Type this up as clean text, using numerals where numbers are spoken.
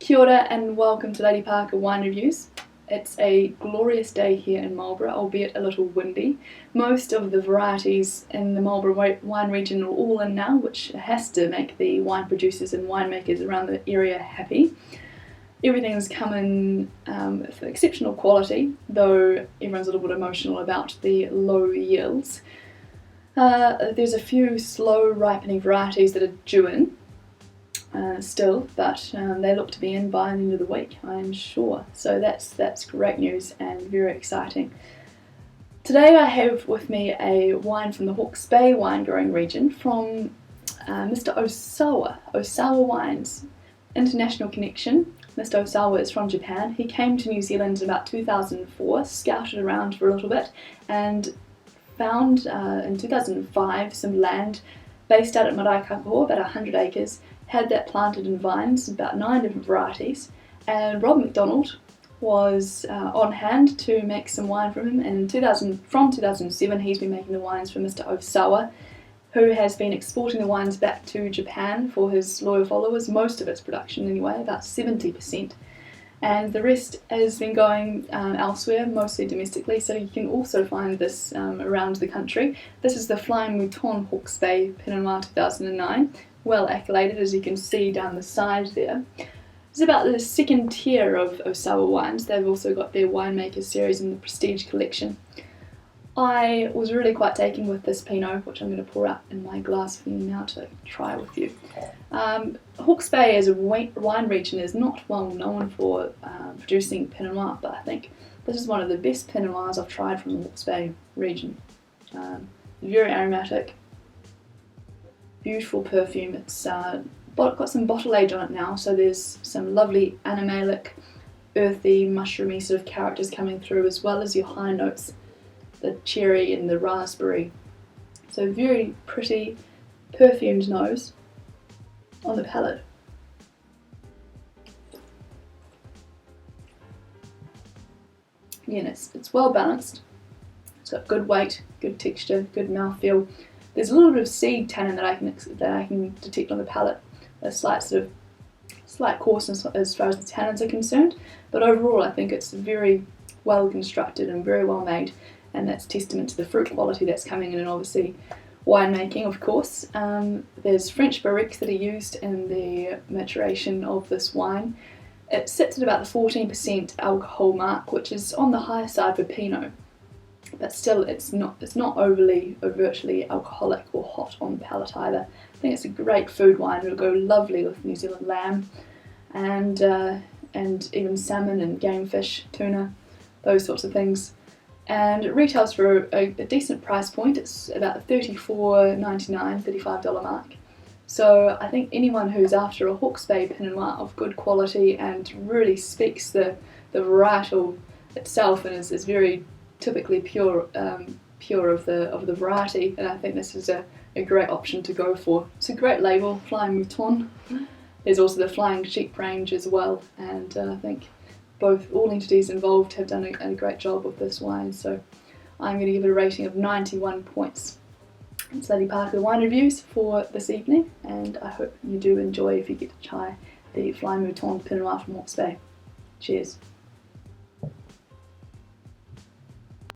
Kia ora and welcome to Lady Parker Wine Reviews. It's a glorious day here in Marlborough, albeit a little windy. Most of the varieties in the Marlborough wine region are all in now, which has to make the wine producers and winemakers around the area happy. Everything's come in with exceptional quality, though everyone's a little bit emotional about the low yields. There's a few slow ripening varieties that are due in still, but they look to be in by the end of the week, I'm sure. So that's great news and very exciting. Today I have with me a wine from the Hawke's Bay wine growing region from Mr. Osawa Wines. International connection. Mr. Osawa is from Japan. He came to New Zealand in about 2004, scouted around for a little bit, and found in 2005 some land based out at Marae Kakaho, about 100 acres, had that planted in vines, about 9 different varieties, and Rob McDonald was on hand to make some wine from him. And from 2007 he's been making the wines for Mr. Osawa, who has been exporting the wines back to Japan for his loyal followers, most of its production anyway, about 70%. And the rest has been going elsewhere, mostly domestically, so you can also find this around the country. This is the Flying Mouton Hawke's Bay Pinot Noir 2009, well accoladed, as you can see down the side there. It's about the second tier of Osawa wines. They've also got their winemaker series in the Prestige collection. I was really quite taken with this Pinot, which I'm going to pour out in my glass for you now to try with you. Hawke's Bay as a wine region is not well known for producing Pinot Noir, but I think this is one of the best Pinot Noirs I've tried from the Hawke's Bay region. Very aromatic, beautiful perfume. It's got some bottle age on it now, so there's some lovely animalic, earthy, mushroomy sort of characters coming through, as well as your high notes, the cherry and the raspberry. So very pretty perfumed nose on the palate. Again, it's well balanced. It's got good weight, good texture, good mouthfeel. There's a little bit of seed tannin that I can detect on the palate. A slight coarseness as far as the tannins are concerned, but overall I think it's very well constructed and very well made, and that's testament to the fruit quality that's coming in, and obviously winemaking, of course. There's French barriques that are used in the maturation of this wine. It sits at about the 14% alcohol mark, which is on the higher side for Pinot, but still it's not overtly alcoholic or hot on the palate either. I think it's a great food wine. It'll go lovely with New Zealand lamb and even salmon and game fish, tuna, those sorts of things. And it retails for a decent price point. It's about $34.99, $35 mark. So I think anyone who's after a Hawke's Bay Pinot Noir of good quality and really speaks the varietal itself and is very typically pure of the variety, and I think this is a great option to go for. It's a great label, Flying Mouton. There's also the Flying Sheep range as well, and I think all entities involved have done a great job with this wine, so I'm going to give it a rating of 91 points. It's Lady Parker Wine Reviews for this evening, and I hope you do enjoy if you get to try the Flying Mouton Pinot Noir from Hawke's Bay. Cheers.